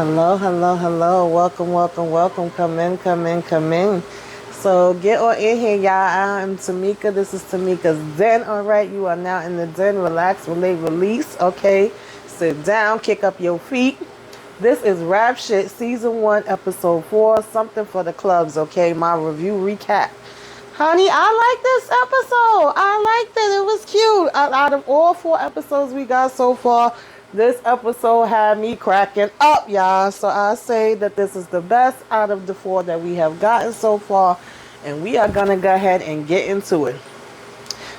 Hello, hello, hello. Welcome, welcome, welcome. Come in, come in, come in. So get on in here, y'all. I am Tamika. This is Tamika's Den. All right, you are now in the den. Relax, relate, release. Okay, sit down, kick up your feet. This is Rapshit, season 1, episode 4. Something for the clubs. Okay, my review recap. Honey, I like this episode. I liked it. It was cute. Out of all 4 episodes we got so far, this episode had me cracking up, y'all. So I say that this is the best out of the 4 that we have gotten so far. And we are going to go ahead and get into it.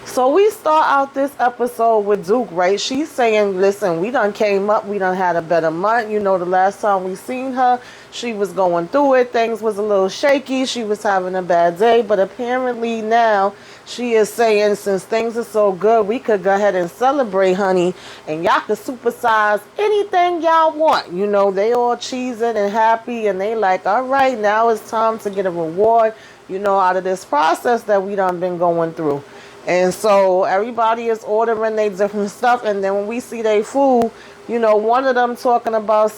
So we start out this episode with Duke, right? She's saying, listen, we done came up. We done had a better month. You know, the last time we seen her, she was going through it. Things was a little shaky. She was having a bad day. But apparently now she is saying, since things are so good, we could go ahead and celebrate, honey. And y'all could supersize anything y'all want. You know, they all cheesing and happy. And they like, all right, now it's time to get a reward, you know, out of this process that we done been going through. And so everybody is ordering their different stuff. And then when we see their food, you know, one of them talking about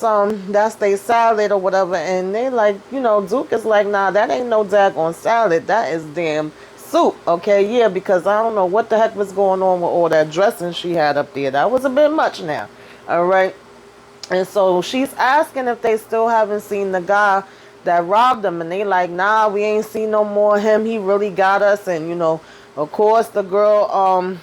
that's their salad or whatever. And they like, you know, Duke is like, nah, that ain't no daggone salad. That is damn soup. Okay, yeah, because I don't know what the heck was going on with all that dressing she had up there. That was a bit much now. All right. And so she's asking if they still haven't seen the guy that robbed them. And they like, nah, we ain't seen no more of him. He really got us. And, you know, of course, the girl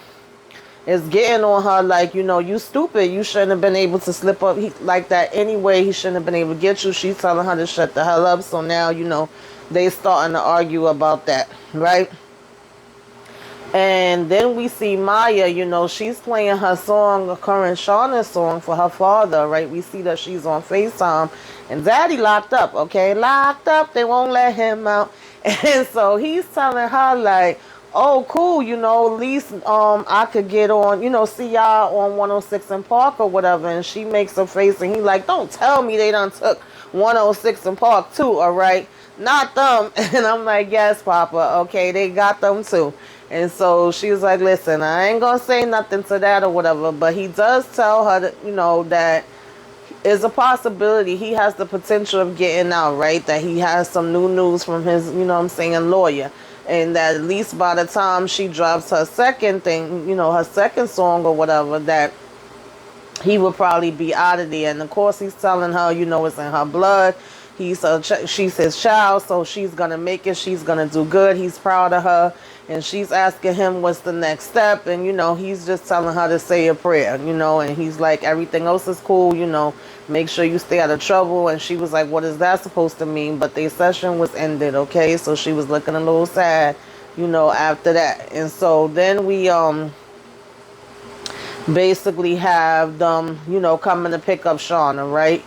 is getting on her like, you know, you stupid. You shouldn't have been able to slip up like that anyway. He shouldn't have been able to get you. She's telling her to shut the hell up. So now, you know, they starting to argue about that, right? And then we see Maya, you know, she's playing her song, a current Shauna's song for her father, right? We see that she's on FaceTime. And Daddy locked up, okay? Locked up. They won't let him out. And so he's telling her like, oh, cool, you know, at least I could get on, you know, see y'all on 106 and Park or whatever. And she makes a face and he like, don't tell me they done took 106 and Park too, all right? Not them. And I'm like, yes, Papa, okay, they got them too. And so she was like, listen, I ain't gonna say nothing to that or whatever. But he does tell her that, you know, that is a possibility. He has the potential of getting out, right? That he has some new news from his, you know what I'm saying, lawyer. And that at least by the time she drops her second thing, you know, her second song or whatever, that he would probably be out of there. And of course he's telling her, you know, it's in her blood. She's his child, so she's going to make it. She's going to do good. He's proud of her. And she's asking him what's the next step. And, you know, he's just telling her to say a prayer, you know. And he's like, everything else is cool, you know. Make sure you stay out of trouble. And she was like, what is that supposed to mean? But their session was ended, okay? So she was looking a little sad, you know, after that. And so then we basically have them, you know, coming to pick up Shauna, right?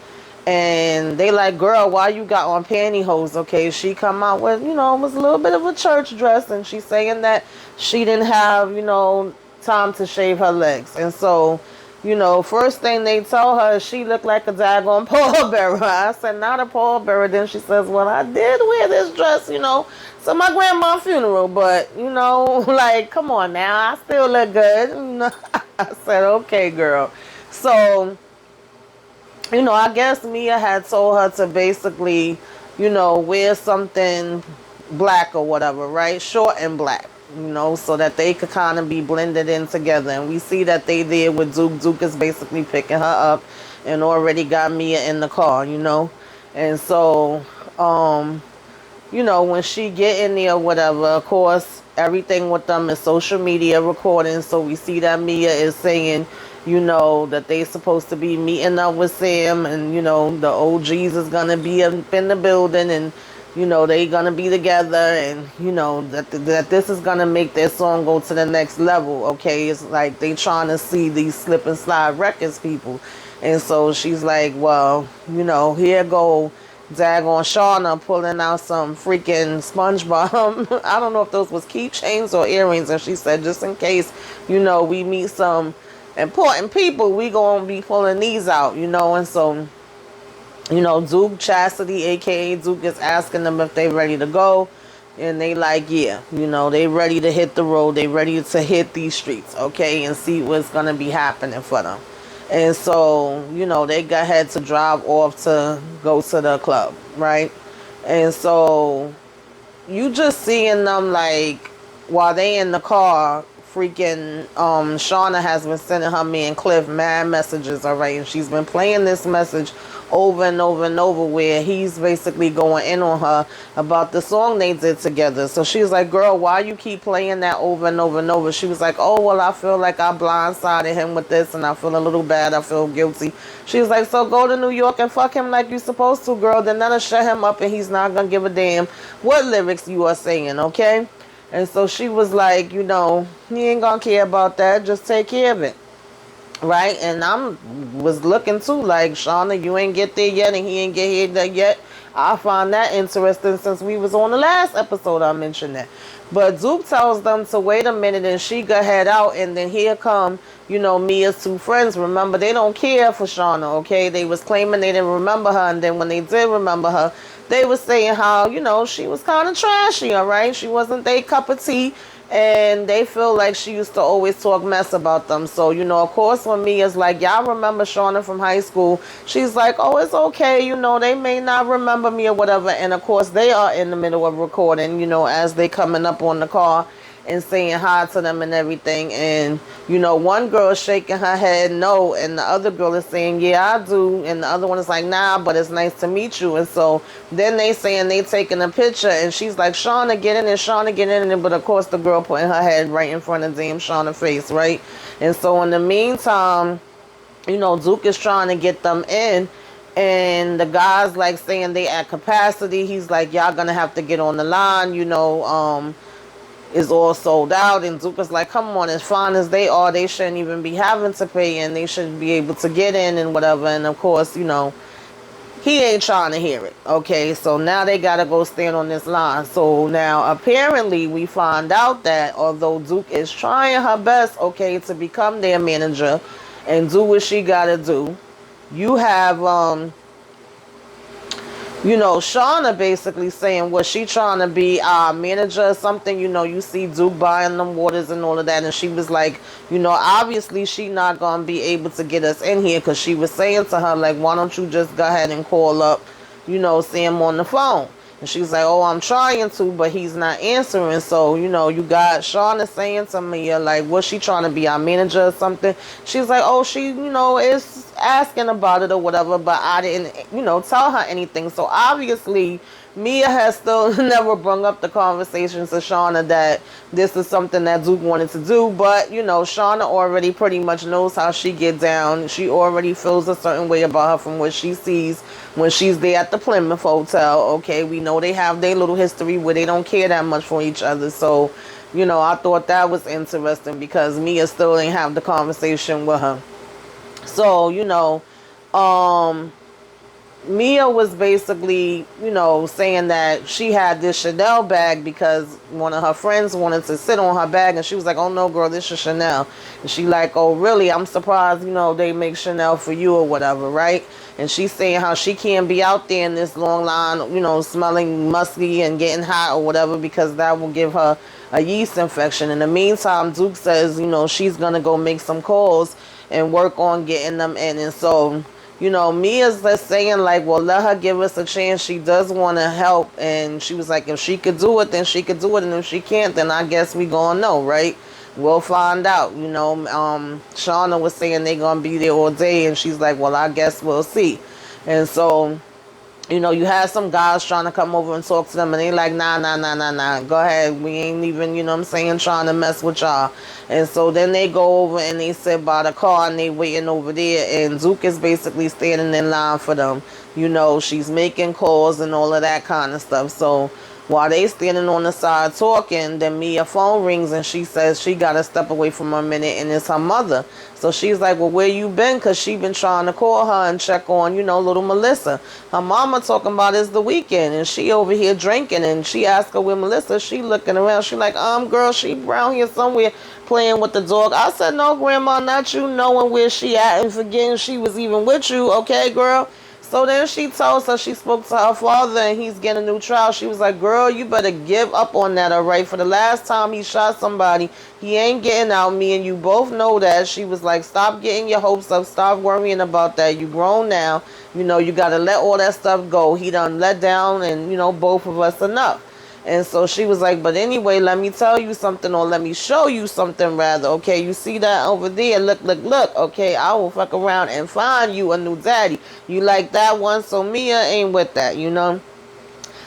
And they like, girl, why you got on pantyhose? Okay, she come out with, you know, it was a little bit of a church dress. And she's saying that she didn't have, you know, time to shave her legs. And so, you know, first thing they tell her, she looked like a daggone pallbearer. I said, not a pallbearer. Then she says, well, I did wear this dress, you know, to my grandma's funeral. But, you know, like, come on now. I still look good. You know? I said, okay, girl. So, you know, I guess Mia had told her to basically, you know, wear something black or whatever, right? Short and black, you know, so that they could kind of be blended in together. And we see that they did with Duke. Duke is basically picking her up and already got Mia in the car, you know. And so, you know, when she get in there or whatever, of course, everything with them is social media recording. So we see that Mia is saying, you know, that they supposed to be meeting up with Sam, and, you know, the OGs is going to be up in the building, and, you know, they going to be together, and, you know, that this is going to make their song go to the next level, okay? It's like they trying to see these Slip and Slide Records people. And so she's like, well, you know, here go daggone Shauna pulling out some freaking SpongeBob. I don't know if those was keychains or earrings. And she said, just in case, you know, we meet some important people, we gonna be pulling these out, you know. And so, you know, Duke Chastity, aka Duke, is asking them if they ready to go. And they like, yeah, you know, they ready to hit the road. They ready to hit these streets, okay, and see what's gonna be happening for them. And so, they got had to drive off to go to the club, right? And so you just seeing them like while they in the car, freaking Shauna has been sending her man Cliff mad messages, all right, and she's been playing this message over and over and over where he's basically going in on her about the song they did together. So she was like, girl, why you keep playing that over and over and over? She was like, oh, well, I feel like I blindsided him with this and I feel a little bad, I feel guilty. She was like, so go to New York and fuck him like you supposed to, girl. Then that'll shut him up and he's not gonna give a damn what lyrics you are saying, okay? And so she was like, he ain't gonna care about that, just take care of it. Right? And was looking too like, Shauna, you ain't get there yet and he ain't get here there yet. I find that interesting since we was on the last episode I mentioned that. But Zook tells them to wait a minute and she go head out, and then here come, Mia's two friends. Remember, they don't care for Shauna, okay? They was claiming they didn't remember her, and then when they did remember her, they was saying how, she was kind of trashy, all right? She wasn't their cup of tea. And they feel like she used to always talk mess about them. So, of course, when Mia's like, y'all remember Shauna from high school? She's like, oh, it's okay. They may not remember me or whatever. And, of course, they are in the middle of recording, as they coming up on the car and saying hi to them and everything. And, one girl is shaking her head no, and the other girl is saying, yeah, I do. And the other one is like, nah, but it's nice to meet you. And so then they saying they taking a picture, and she's like, Shauna, get in there, Shauna, get in there. But, of course, the girl putting her head right in front of damn Shauna's face, right? And so in the meantime, Duke is trying to get them in. And the guy's like saying they at capacity. He's like, y'all gonna have to get on the line, is all sold out. And Zuka's like, come on, as fine as they are, they shouldn't even be having to pay, and they should be able to get in and whatever. And of course, he ain't trying to hear it. Okay, so now they gotta go stand on this line. So now apparently we find out that although Duke is trying her best, okay, to become their manager and do what she gotta do, you have Shauna basically saying, was she trying to be our manager or something? You see Duke buying them waters and all of that. And she was like, obviously she not going to be able to get us in here, because she was saying to her, like, why don't you just go ahead and call up, Sam on the phone. And she's like, oh, I'm trying to, but he's not answering. So, you got Shauna saying to me, like, was she trying to be our manager or something? She's like, oh, she, is asking about it or whatever, but I didn't, tell her anything. So obviously Mia has still never brought up the conversation to Shauna that this is something that Duke wanted to do. But, Shauna already pretty much knows how she get down. She already feels a certain way about her from what she sees when she's there at the Plymouth Hotel. Okay, we know they have their little history where they don't care that much for each other. So, I thought that was interesting because Mia still ain't have the conversation with her. So, Mia was basically, saying that she had this Chanel bag because one of her friends wanted to sit on her bag, and she was like, oh no, girl, this is Chanel. And she like, oh really? I'm surprised, they make Chanel for you or whatever, right? And she's saying how she can't be out there in this long line, smelling musky and getting hot or whatever, because that will give her a yeast infection. In the meantime, Duke says, she's going to go make some calls and work on getting them in. And so, Mia's just saying like, well, let her give us a chance. She does want to help. And she was like, if she could do it, then she could do it. And if she can't, then I guess we gonna know, right? We'll find out. Shauna was saying they gonna be there all day. And she's like, well, I guess we'll see. And so, you had some guys trying to come over and talk to them, and they like, nah, go ahead. We ain't even, trying to mess with y'all. And so then they go over and they sit by the car and they waiting over there, and Zook is basically standing in line for them. She's making calls and all of that kind of stuff. So while they standing on the side talking, then Mia's phone rings and she says she got to step away from her a minute, and it's her mother. So she's like, well, where you been? Because she been trying to call her and check on, little Melissa. Her mama talking about it's the weekend, and she over here drinking, and she asked her where Melissa. She looking around. She like, girl, she around here somewhere playing with the dog. I said, no, grandma, not you knowing where she at and forgetting she was even with you. Okay, girl? So then she tells her, she spoke to her father and he's getting a new trial. She was like, girl, you better give up on that, all right? For the last time he shot somebody, he ain't getting out. Me and you both know that. She was like, stop getting your hopes up. Stop worrying about that. You grown now. You got to let all that stuff go. He done let down and, both of us enough. And so she was like, but anyway, let me tell you something, or let me show you something rather. Okay, you see that over there? Look, look, look. Okay, I will fuck around and find you a new daddy. You like that one? So Mia ain't with that.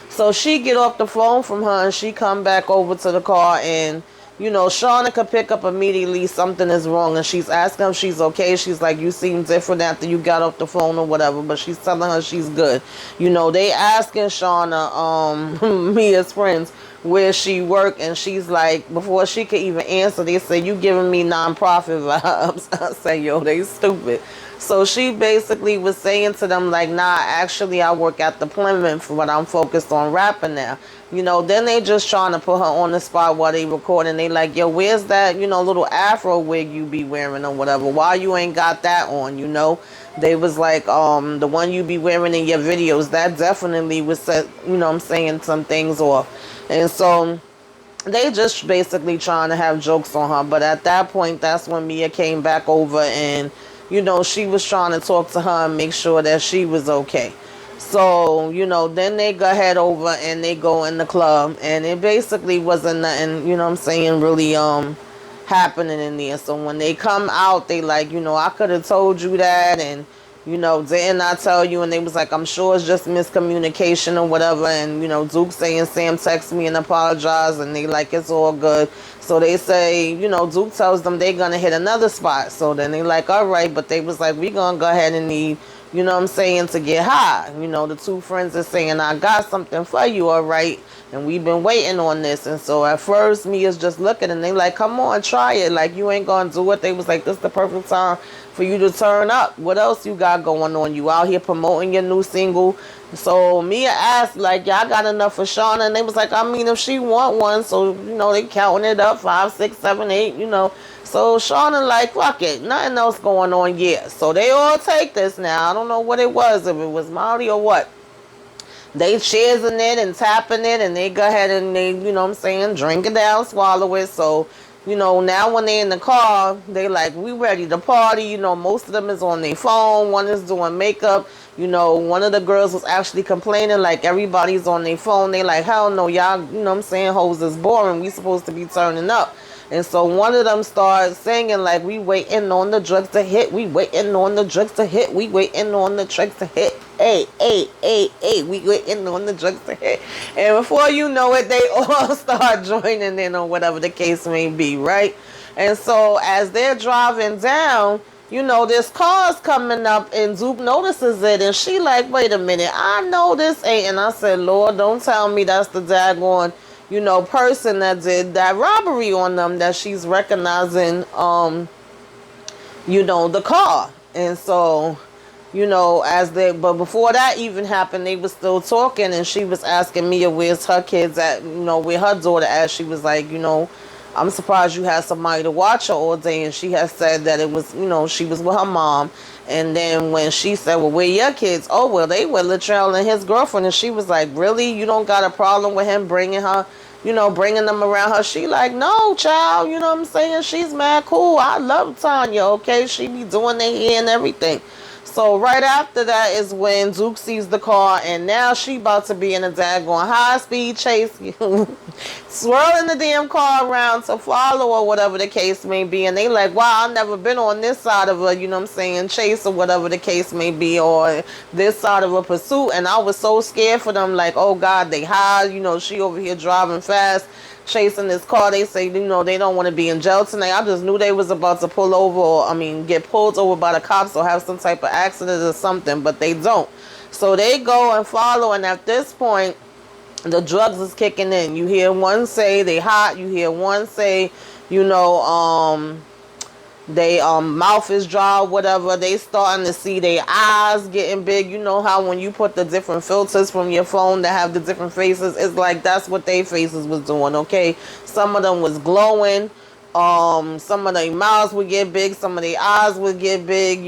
So she get off the phone from her and she come back over to the car, and Shauna could pick up immediately something is wrong, and she's asking if she's okay. She's like, you seem different after you got off the phone or whatever, but she's telling her she's good. They asking Shauna, Mia's friends, where she work, and she's like, before she could even answer, they say, you giving me non-profit vibes. I say, yo, they stupid. So she basically was saying to them, like, nah, actually I work at the Plymouth, but I'm focused on rapping now. Then they just trying to put her on the spot while they recording. They like, yo, where's that, little afro wig you be wearing or whatever? Why you ain't got that on, They was like, the one you be wearing in your videos, that definitely was set, I'm saying, some things off. And so they just basically trying to have jokes on her. But at that point, that's when Mia came back over and, she was trying to talk to her and make sure that she was okay. So, then they go head over and they go in the club, and it basically wasn't nothing, really happening in there. So when they come out, they like, I could have told you that, and didn't I tell you? And they was like, I'm sure it's just miscommunication or whatever. And Duke saying Sam texted me and apologized, and they like, it's all good. So they say, Duke tells them they're gonna hit another spot. So then they like, all right, but they was like, we gonna go ahead and need, to get high. The two friends are saying, I got something for you, all right, and we've been waiting on this. And so at first Mia's just looking, and they like, come on, try it, like, you ain't gonna do it. They was like, this is the perfect time for you to turn up. What else you got going on? You out here promoting your new single. So Mia asked, like, y'all got enough for Shauna? And they was like, I mean, if she want one. So they counting it up, 5, 6, 7, 8, So Shauna like, fuck it, nothing else going on yet. So they all take this now. I don't know what it was, if it was Molly or what. They cheersing it and tapping it, and they go ahead and they, drink it down, swallow it. So, now when they in the car, they like, we ready to party. Most of them is on their phone. One is doing makeup. One of the girls was actually complaining, like, everybody's on their phone. They like, hell no, y'all, hoes is boring. We supposed to be turning up. And so one of them started singing, like, we waiting on the drugs to hit. We waiting on the drugs to hit. We waiting on the drugs to hit. Hey, hey, hey, hey, we waiting on the drugs to hit. And before you know it, they all start joining in on whatever the case may be, right? And so as they're driving down, this car's coming up, and Zoop notices it, and she like, wait a minute, I know this ain't. And I said, Lord, don't tell me that's the daggone, person that did that robbery on them, that she's recognizing, the car. And so, but before that even happened, they was still talking, and she was asking Mia where's her kids at, where her daughter at. She was like, I'm surprised you had somebody to watch her all day. And she had said that it was, she was with her mom. And then when she said, well, where your kids? Oh, well, they were Latrell and his girlfriend. And she was like, really? You don't got a problem with him bringing her, bringing them around her? She like, no, child. You know what I'm saying? She's mad cool. I love Tanya, okay? She be doing their hair and everything. So right after that is when Duke sees the car, and now she about to be in a daggone high-speed chase, swirling the damn car around to follow or whatever the case may be. And they like, wow, I've never been on this side of a, chase or whatever the case may be, or this side of a pursuit. And I was so scared for them, like, oh, God, they high, she over here driving fast, chasing this car. They say, they don't want to be in jail tonight. I just knew they was about to pull over, or, get pulled over by the cops or have some type of accident or something, but they don't. So they go and follow, and at this point, the drugs is kicking in. You hear one say they hot. You hear one say, they mouth is dry, whatever. They starting to see their eyes getting big. You know how when you put the different filters from your phone that have the different faces, it's like that's what their faces was doing, okay? Some of them was glowing. Some of their mouths would get big, some of their eyes would get big,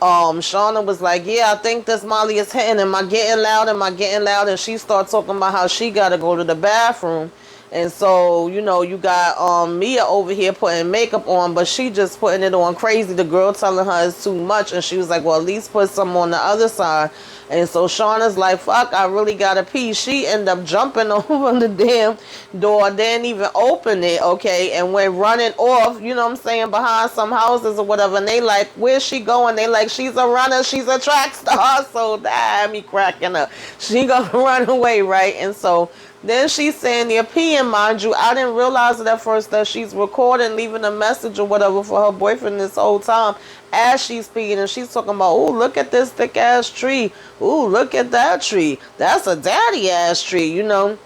Shauna was like, yeah, I think this Molly is hitting. Am I getting loud? Am I getting loud? And she started talking about how she got to go to the bathroom. And so, you got Mia over here putting makeup on, but she just putting it on crazy. The girl telling her it's too much. And she was like, well, at least put some on the other side. And so Shauna's like, fuck, I really got to pee. She ended up jumping over the damn door, didn't even open it, okay, and went running off, you know what I'm saying, behind some houses or whatever. And they like, where's she going? They like, she's a runner, she's a track star. So that had me cracking up. She gonna run away, right? And so then she's saying they're peeing, mind you. I didn't realize it at first that she's recording, leaving a message or whatever for her boyfriend this whole time as she's peeing. And she's talking about, oh, look at this thick ass tree. Oh, look at that tree. That's a daddy ass tree, And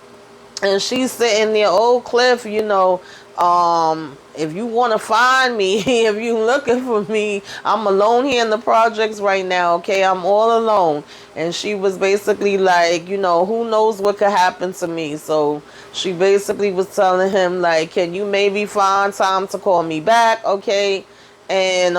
she's sitting there, old Cliff, if you want to find me, if you looking for me, I'm alone here in the projects right now, okay? I'm all alone. And she was basically like, who knows what could happen to me. So she basically was telling him, like, can you maybe find time to call me back, okay? And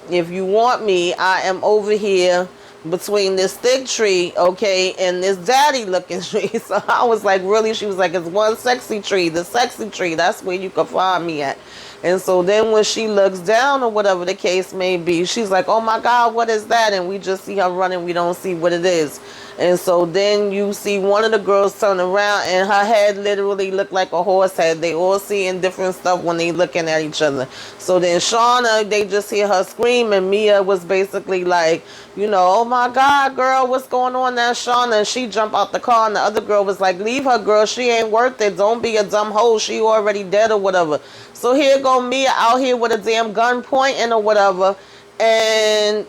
if you want me, I am over here between this thick tree, okay, and this daddy looking tree. So I was like, really? She was like, it's one sexy tree, the sexy tree, that's where you can find me at. And so then when she looks down or whatever the case may be, she's like, oh my God, what is that? And we just see her running, we don't see what it is. And so then you see one of the girls turn around and her head literally looked like a horse head. They all seeing different stuff when they looking at each other. So then Shauna, they just hear her scream, and Mia was basically like, oh my God, girl, what's going on now, Shauna? And she jumped out the car, and the other girl was like, leave her, girl, she ain't worth it. Don't be a dumb hoe, she already dead or whatever. So here go Mia out here with a damn gun pointing or whatever. And,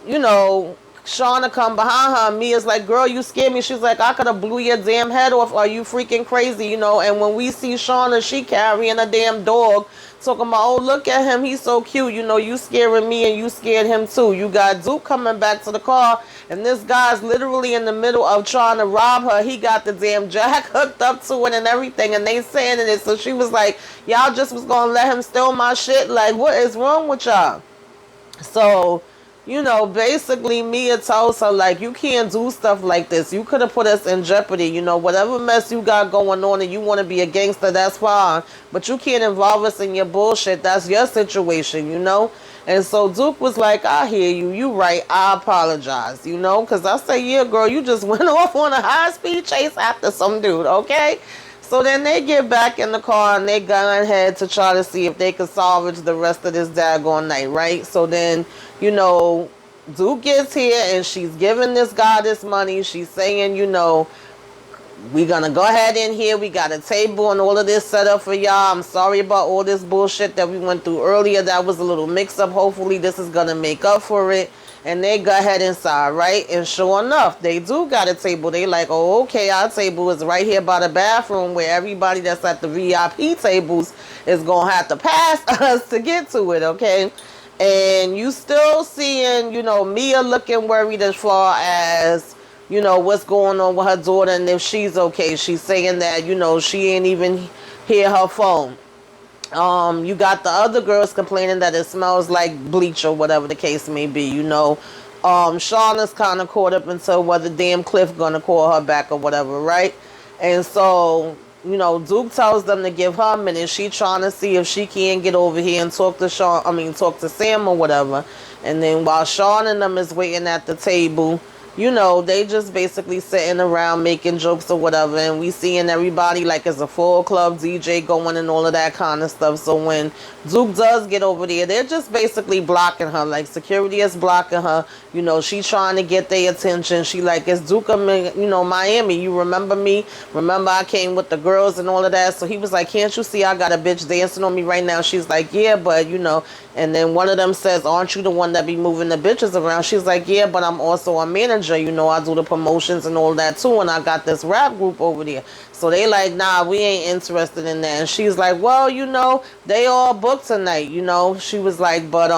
Shauna come behind her. Mia's like, girl, you scared me. She's like, I could have blew your damn head off. Are you freaking crazy? And when we see Shauna, she carrying a damn dog, talking about, oh, look at him, he's so cute. You scaring me and you scared him too. You got Duke coming back to the car, and this guy's literally in the middle of trying to rob her. He got the damn jack hooked up to it and everything, and they saying it. So she was like, y'all just was gonna let him steal my shit? Like, what is wrong with y'all? So basically Mia tells her, like, you can't do stuff like this. You could have put us in jeopardy. Whatever mess you got going on and you want to be a gangster, that's fine. But you can't involve us in your bullshit. That's your situation, And so Duke was like, I hear you. You right. I apologize, Because I say, yeah, girl, you just went off on a high-speed chase after some dude, okay? So then they get back in the car and they go ahead to try to see if they can salvage the rest of this daggone night, right? So then, Duke gets here and she's giving this guy this money. She's saying, we're going to go ahead in here. We got a table and all of this set up for y'all. I'm sorry about all this bullshit that we went through earlier. That was a little mix-up. Hopefully this is going to make up for it. And they go ahead inside, right? And sure enough, they do got a table. They like, oh, okay, our table is right here by the bathroom where everybody that's at the VIP tables is going to have to pass us to get to it, okay? And you still seeing, Mia looking worried as far as, what's going on with her daughter and if she's okay. She's saying that, she ain't even hear her phone. You got the other girls complaining that it smells like bleach or whatever the case may be, Shauna's kind of caught up into whether damn Cliff gonna call her back or whatever, right? And so, Duke tells them to give her a minute. She trying to see if she can get over here and talk to Sam or whatever. And then while Sean and them is waiting at the table, they just basically sitting around making jokes or whatever, and we seeing everybody like it's a full club DJ going and all of that kind of stuff. So when Duke does get over there, they're just basically blocking her, like security is blocking her. She trying to get their attention. She like, it's Duke of, Miami. You remember me? Remember I came with the girls and all of that? So he was like, can't you see I got a bitch dancing on me right now? She's like, yeah, but and then one of them says, aren't you the one that be moving the bitches around? She's like, yeah, but I'm also a manager. I do the promotions and all that too, and I got this rap group over there. So they like, nah, we ain't interested in that. And she's like, well, they all booked tonight. She was like, but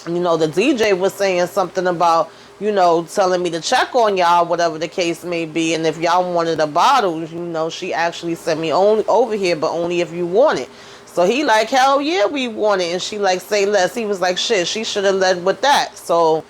the DJ was saying something about, telling me to check on y'all, whatever the case may be, and if y'all wanted a bottle, she actually sent me only over here, but only if you want it. So he like, hell yeah, we want it. And she like, say less. He was like, shit, she should have led with that. So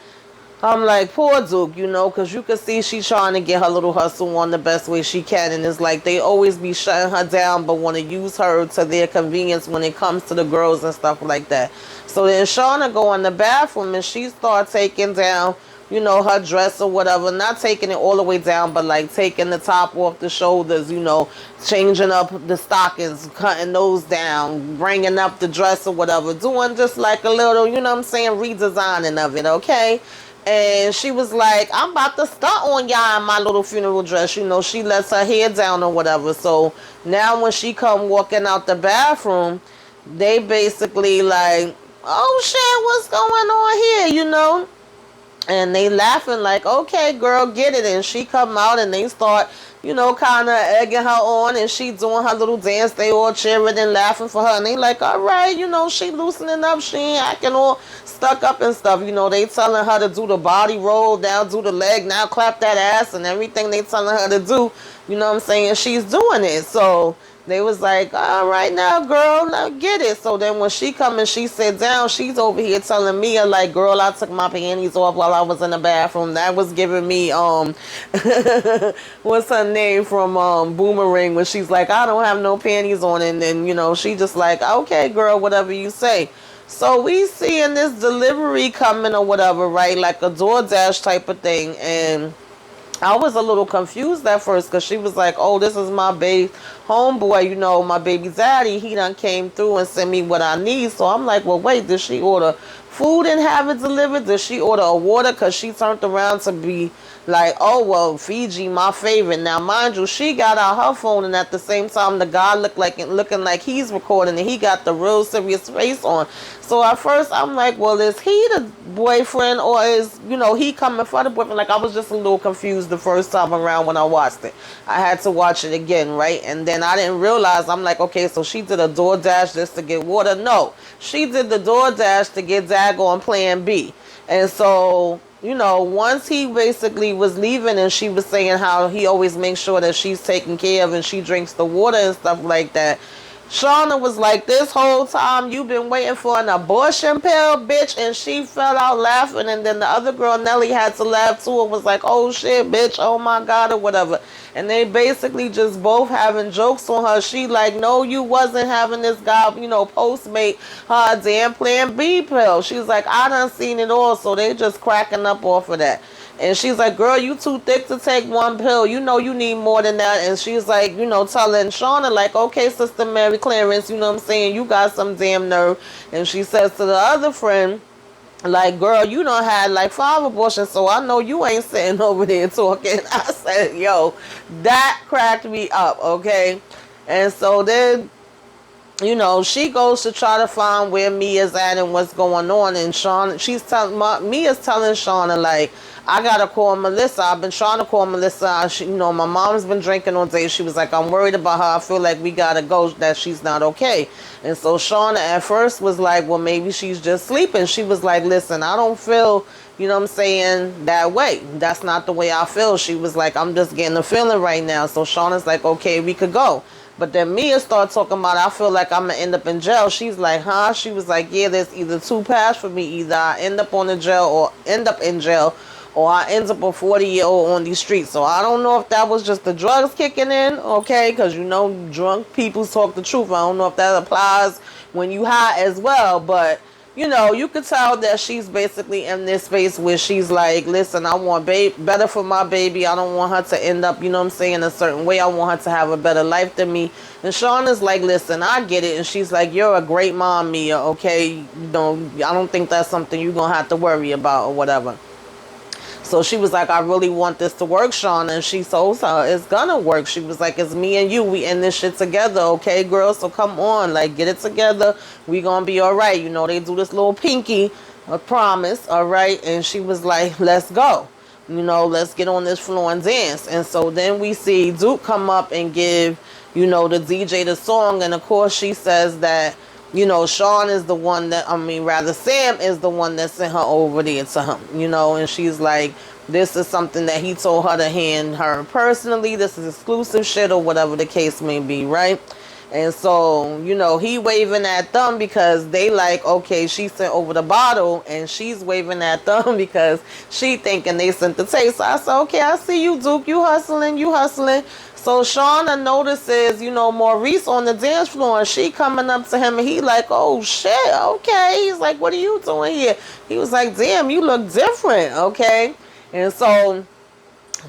I'm like, poor Duke, you know, because you can see she trying to get her little hustle on the best way she can. And it's like they always be shutting her down but want to use her to their convenience when it comes to the girls and stuff like that. So then Shauna go in the bathroom and she start taking down, you know, her dress or whatever. Not taking it all the way down, but like taking the top off the shoulders, you know, changing up the stockings, cutting those down, bringing up the dress or whatever. Doing just like a little, you know what I'm saying, redesigning of it, okay? And she was like, I'm about to start on y'all in my little funeral dress. You know, she lets her hair down or whatever. So now when she come walking out the bathroom, they basically like, oh shit, what's going on here, you know? And they laughing like, okay, girl, get it. And she come out and they start, you know, kind of egging her on. And she doing her little dance. They all cheering and laughing for her. And they like, all right, you know, she loosening up. She ain't acting all stuck up and stuff. You know, they telling her to do the body roll, now do the leg, now clap that ass and everything they telling her to do. You know what I'm saying? She's doing it. So they was like, all right now, girl, now get it. So then when she come and she sit down, she's over here telling me, like, girl, I took my panties off while I was in the bathroom. That was giving me, what's her name from Boomerang, when she's like, I don't have no panties on. And then, you know, she just like, okay, girl, whatever you say. So we seeing this delivery coming or whatever, right? Like a DoorDash type of thing. And I was a little confused at first because she was like, oh, this is my baby homeboy, you know, my baby daddy. He done came through and sent me what I need. So I'm like, well, wait, did she order food and have it delivered? Did she order a water? Because she turned around to be like, oh, well, Fiji, my favorite. Now, mind you, she got out her phone, and at the same time, the guy looking like he's recording, and he got the real serious face on. So at first, I'm like, well, is he the boyfriend, or is, you know, he coming for the boyfriend? Like, I was just a little confused the first time around when I watched it. I had to watch it again, right? And then I didn't realize, I'm like, okay, so she did a DoorDash just to get water? No, she did the DoorDash to get daggone Plan B. And so, you know, once he basically was leaving and she was saying how he always makes sure that she's taken care of and she drinks the water and stuff like that, Shauna was like, this whole time you've been waiting for an abortion pill, bitch. And she fell out laughing. And then the other girl, Nelly, had to laugh too and was like, oh shit, bitch, oh my God, or whatever. And they basically just both having jokes on her. She like, no, you wasn't having this guy, you know, Postmate her damn Plan B pill. She's like, I done seen it all. So they just cracking up off of that. And she's like, girl, you too thick to take one pill. You know you need more than that. And she's like, you know, telling Shauna, like, okay, Sister Mary Clarence, you know what I'm saying? You got some damn nerve. And she says to the other friend, like, girl, you done had like 5 abortions, so I know you ain't sitting over there talking. I said, yo, that cracked me up, okay? And so then, you know, she goes to try to find where Mia's at and what's going on. And Mia's telling Shauna, like, I gotta call Melissa. I've been trying to call Melissa. You know, my mom's been drinking all day. She was like, I'm worried about her. I feel like we gotta go, that she's not okay. And so Shauna at first was like, well, maybe she's just sleeping. She was like, listen, I don't feel, you know what I'm saying, that way. That's not the way I feel. She was like, I'm just getting a feeling right now. So Shauna's like, okay, we could go. But then Mia started talking about, I feel like I'm going to end up in jail. She's like, huh? She was like, yeah, there's either 2 paths for me. Either I end up on the jail or end up in jail, or I end up a 40-year-old on these streets. So I don't know if that was just the drugs kicking in, okay? Because, you know, drunk people talk the truth. I don't know if that applies when you high as well. But, you know, you could tell that she's basically in this space where she's like, listen, I want better for my baby. I don't want her to end up, you know what I'm saying, a certain way. I want her to have a better life than me. And Shauna's like, listen, I get it. And she's like, you're a great mom, Mia, okay? You know, I don't think that's something you're going to have to worry about or whatever. So she was like, I really want this to work, Shauna. And she told her, it's gonna work. She was like, it's me and you. We in this shit together, okay, girl? So come on, like, get it together. We gonna be all right. You know, they do this little pinky, a promise, all right? And she was like, let's go. You know, let's get on this floor and dance. And so then we see Duke come up and give, you know, the DJ the song. And of course she says that, you know, Sean is the one that, Sam is the one that sent her over there to him, you know, and she's like, this is something that he told her to hand her personally. This is exclusive shit or whatever the case may be, right? And so, you know, he waving at them because they like, okay, she sent over the bottle, and she's waving at them because she thinking they sent the tape. So I said, okay, I see you, Duke. You hustling, you hustling. So Shauna notices, you know, Maurice on the dance floor, and she coming up to him, and he like, oh shit, okay. He's like, what are you doing here? He was like, damn, you look different, okay. And so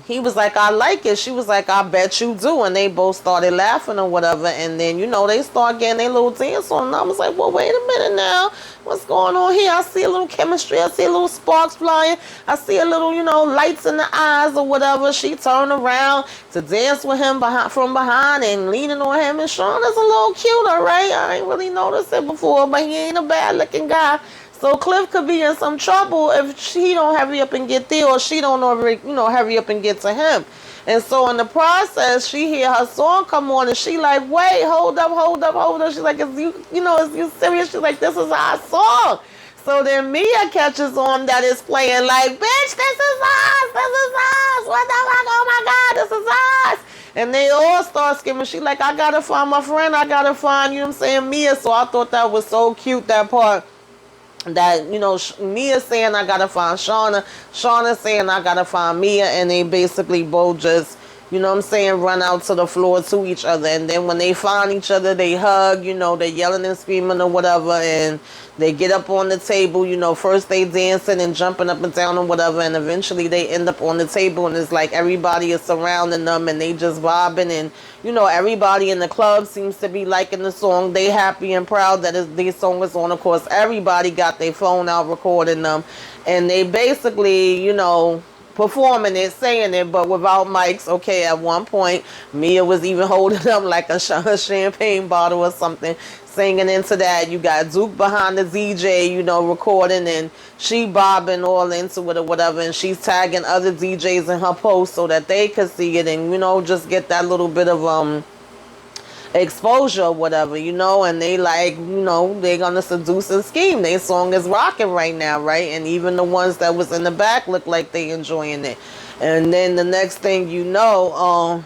he was like, I like it. She was like, I bet you do. And they both started laughing or whatever. And then, you know, they start getting their little dance on. And I was like, well, wait a minute now. What's going on here? I see a little chemistry. I see a little sparks flying. I see a little, you know, lights in the eyes or whatever. She turned around to dance with him from behind and leaning on him. And Sean is a little cute, all right? I ain't really noticed it before, but he ain't a bad looking guy. So Cliff could be in some trouble if he don't hurry up and get there, or she don't already, you know, hurry up and get to him. And so in the process, she hear her song come on, and she like, wait, hold up, hold up, hold up. She's like, is you serious? She's like, this is our song. So then Mia catches on that it's playing like, bitch, this is us, this is us. What the fuck? Oh my God, this is us. And they all start screaming. She like, I gotta find my friend. I gotta find, you know what I'm saying, Mia. So I thought that was so cute, that part. That, you know, Mia saying I gotta find Shauna, Shauna saying I gotta find Mia, and they basically both just, you know what I'm saying, run out to the floor to each other. And then when they find each other, they hug, you know, they're yelling and screaming or whatever, and they get up on the table. You know, first they dancing and jumping up and down or whatever, and eventually they end up on the table, and it's like everybody is surrounding them, and they just vibing, and, you know, everybody in the club seems to be liking the song. They happy and proud that this song is on. Of course, everybody got their phone out recording them, and they basically, you know, performing it, saying it, but without mics. Okay, at one point, Mia was even holding up like a champagne bottle or something, singing into that. You got Duke behind the DJ, you know, recording, and she bobbing all into it or whatever, and she's tagging other DJs in her post so that they could see it and, you know, just get that little bit of exposure or whatever, you know. And they like, you know, they're gonna seduce and scheme. Their song is rocking right now, right? And even the ones that was in the back look like they enjoying it. And then the next thing you know,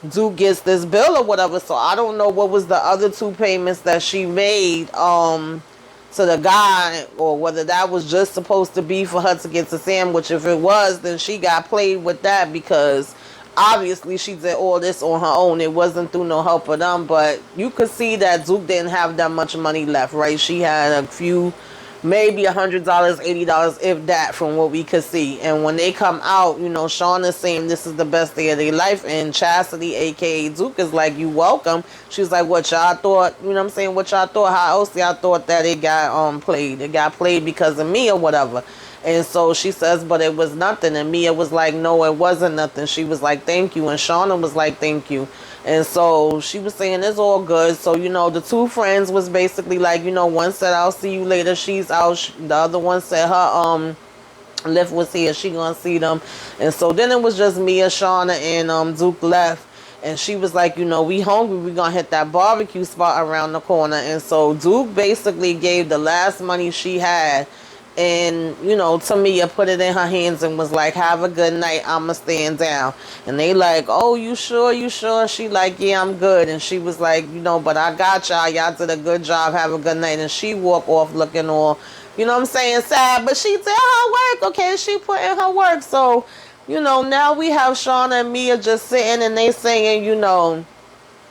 Duke gets this bill or whatever. So I don't know what was the other two payments that she made to the guy, or whether that was just supposed to be for her to get the sandwich. If it was, then she got played with that, because obviously she did all this on her own. It wasn't through no help of them. But you could see that Duke didn't have that much money left, right? She had a few, maybe $100, $80, if that, from what we could see. And when they come out, you know, Sean is saying this is the best day of their life, and Chastity, aka Duke, is like, you welcome. She's like, what y'all thought, you know what I'm saying, what y'all thought, how else y'all thought that it got played? It got played because of me or whatever. And so she says, but it was nothing. And Mia was like, no, it wasn't nothing. She was like, thank you. And Shauna was like, thank you. And so she was saying it's all good. So, you know, the two friends was basically like, you know, one said, I'll see you later. She's out. The other one said her Lift was here. She gonna see them. And so then it was just Mia, Shauna, and Duke left. And she was like, you know, we hungry. We gonna hit that barbecue spot around the corner. And so Duke basically gave the last money she had, and, you know, Tamia put it in her hands and was like, have a good night, I'ma stand down. And they like, oh, you sure, you sure? She like, yeah, I'm good. And she was like, you know, but I got y'all did a good job, have a good night. And she walked off looking all, you know what I'm saying, sad. But she did her work, okay? She put in her work. So, you know, now we have Shauna and Mia just sitting, and they saying, you know,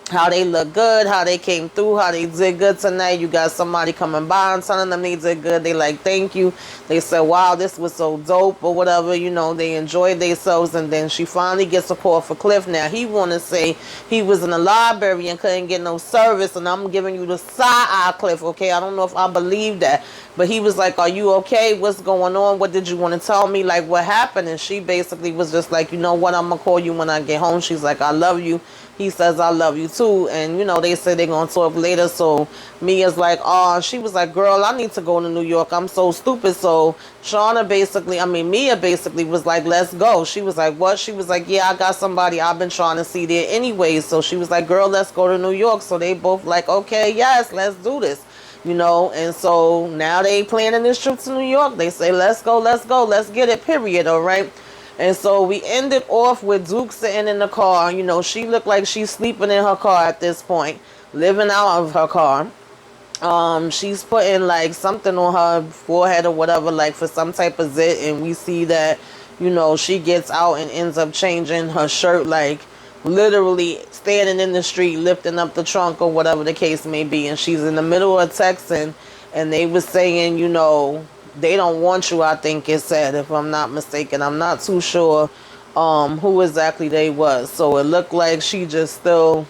how they look good, how they came through, how they did good tonight. You got somebody coming by and telling them they did good. They like, thank you. They said, wow, this was so dope or whatever. You know, they enjoyed themselves. And then she finally gets a call for Cliff. Now, he want to say he was in the library and couldn't get no service. And I'm giving you the side-eye, Cliff, okay? I don't know if I believe that. But he was like, are you okay? What's going on? What did you want to tell me? Like, what happened? And she basically was just like, you know what? I'm going to call you when I get home. She's like, I love you. He says, I love you too. And, you know, they said they're going to talk later. So Mia's like, oh, she was like, girl, I need to go to New York. I'm so stupid. So Mia basically was like, let's go. She was like, what? She was like, yeah, I got somebody I've been trying to see there anyway. So she was like, girl, let's go to New York. So they both like, okay, yes, let's do this. You know, and so now they planning this trip to New York. They say, let's go, let's get it, period, all right? And so we ended off with Duke sitting in the car. You know, she looked like she's sleeping in her car at this point, living out of her car. She's putting like something on her forehead or whatever, like for some type of zit, and we see that, you know, she gets out and ends up changing her shirt, like literally standing in the street lifting up the trunk or whatever the case may be. And she's in the middle of texting, and they was saying, you know, they don't want you, I think it said, if I'm not mistaken. I'm not too sure who exactly they was. So it looked like she just still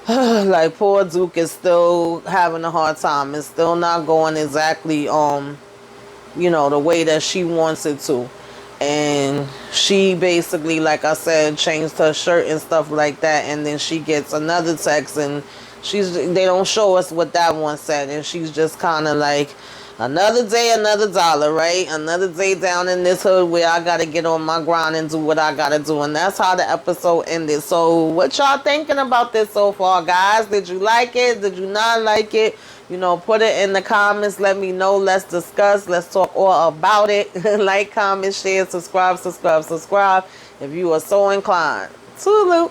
like poor Duke is still having a hard time. It's still not going exactly you know, the way that she wants it to. And she basically, like I said, changed her shirt and stuff like that. And then she gets another text, and they don't show us what that one said, and she's just kind of like, another day, another dollar, right? Another day down in this hood where I gotta get on my grind and do what I gotta do. And that's how the episode ended. So what y'all thinking about this so far, guys? Did you like it? Did you not like it? You know, put it in the comments. Let me know. Let's discuss. Let's talk all about it. Like, comment, share, subscribe if you are so inclined. Toodaloo.